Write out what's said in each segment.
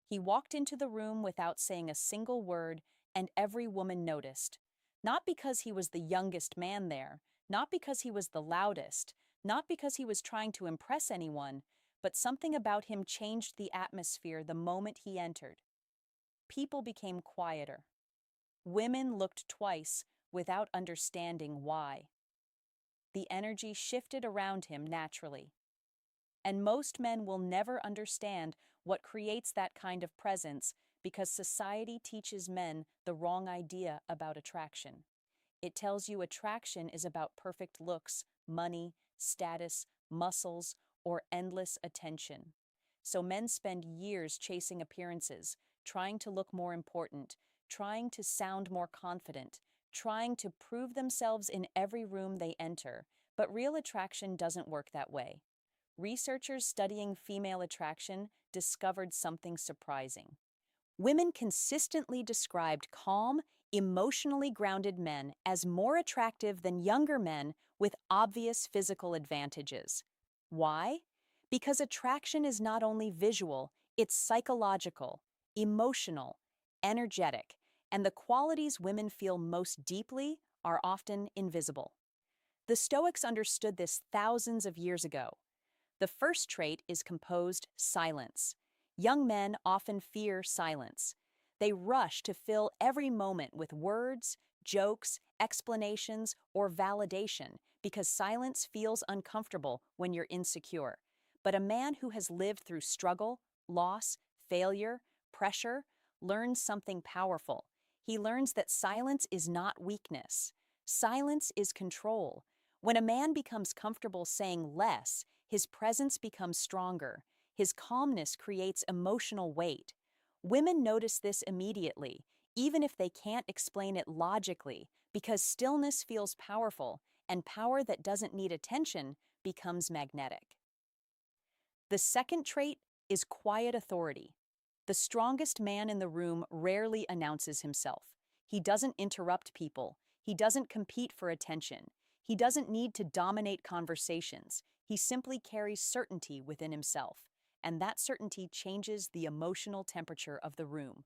He walked into the room without saying a single word, and every woman noticed. Not because he was the youngest man there, not because he was the loudest, not because he was trying to impress anyone, but something about him changed the atmosphere the moment he entered. People became quieter. Women looked twice without understanding why. The energy shifted around him naturally. And most men will never understand what creates that kind of presence because society teaches men the wrong idea about attraction. It tells you attraction is about perfect looks, money, status, muscles, or endless attention. So men spend years chasing appearances, trying to look more important, trying to sound more confident, trying to prove themselves in every room they enter. But real attraction doesn't work that way. Researchers studying female attraction discovered something surprising. Women consistently described calm, emotionally grounded men as more attractive than younger men with obvious physical advantages. Why? Because attraction is not only visual, it's psychological, emotional, energetic, and the qualities women feel most deeply are often invisible. The Stoics understood this thousands of years ago. The first trait is composed silence. Young men often fear silence. They rush to fill every moment with words, jokes, explanations, or validation because silence feels uncomfortable when you're insecure. But a man who has lived through struggle, loss, failure, pressure, learns something powerful. He learns that silence is not weakness. Silence is control. When a man becomes comfortable saying less, his presence becomes stronger. His calmness creates emotional weight. Women notice this immediately, even if they can't explain it logically, because stillness feels powerful, and power that doesn't need attention becomes magnetic. The second trait is quiet authority. The strongest man in the room rarely announces himself. He doesn't interrupt people. He doesn't compete for attention. He doesn't need to dominate conversations. He simply carries certainty within himself, and that certainty changes the emotional temperature of the room.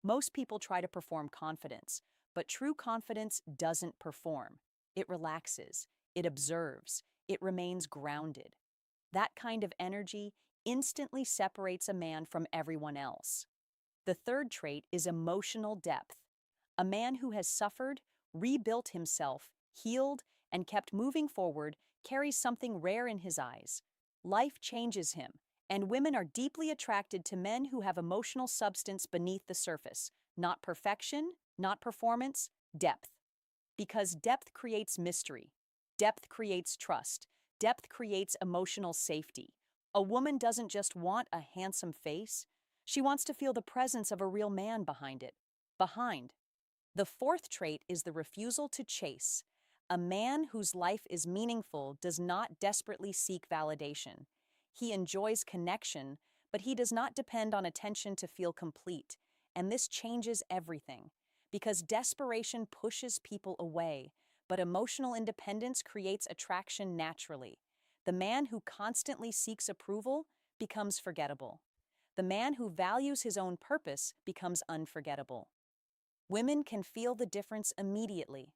Most people try to perform confidence, but true confidence doesn't perform. It relaxes, it observes, it remains grounded. That kind of energy instantly separates a man from everyone else. The third trait is emotional depth. A man who has suffered, rebuilt himself, healed, and kept moving forward carries something rare in his eyes. Life changes him, and women are deeply attracted to men who have emotional substance beneath the surface. Not perfection, not performance, depth. Because depth creates mystery. Depth creates trust. Depth creates emotional safety. A woman doesn't just want a handsome face. She wants to feel the presence of a real man behind it. Behind. The fourth trait is the refusal to chase. A man whose life is meaningful does not desperately seek validation. He enjoys connection, but he does not depend on attention to feel complete. And this changes everything, because desperation pushes people away, but emotional independence creates attraction naturally. The man who constantly seeks approval becomes forgettable. The man who values his own purpose becomes unforgettable. Women can feel the difference immediately.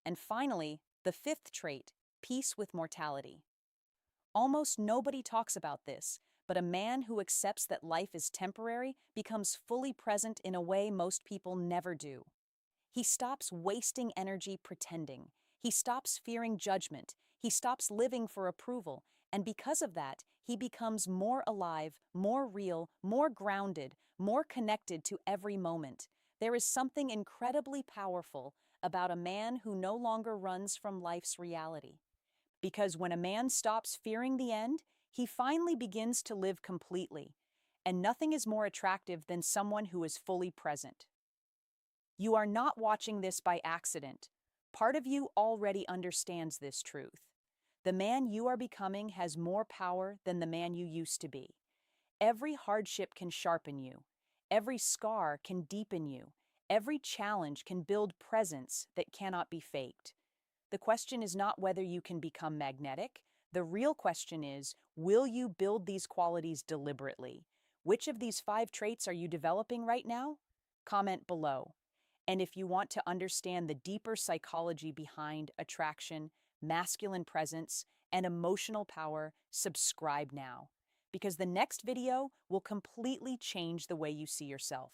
And finally, the fifth trait, peace with mortality. Almost nobody talks about this, but a man who accepts that life is temporary becomes fully present in a way most people never do. He stops wasting energy pretending. He stops fearing judgment. He stops living for approval. And because of that, he becomes more alive, more real, more grounded, more connected to every moment. There is something incredibly powerful about a man who no longer runs from life's reality. Because when a man stops fearing the end, he finally begins to live completely. And nothing is more attractive than someone who is fully present. You are not watching this by accident. Part of you already understands this truth. The man you are becoming has more power than the man you used to be. Every hardship can sharpen you. Every scar can deepen you. Every challenge can build presence that cannot be faked. The question is not whether you can become magnetic. The real question is, will you build these qualities deliberately? Which of these 5 traits are you developing right now? Comment below. And if you want to understand the deeper psychology behind attraction, masculine presence, and emotional power, subscribe now. Because the next video will completely change the way you see yourself.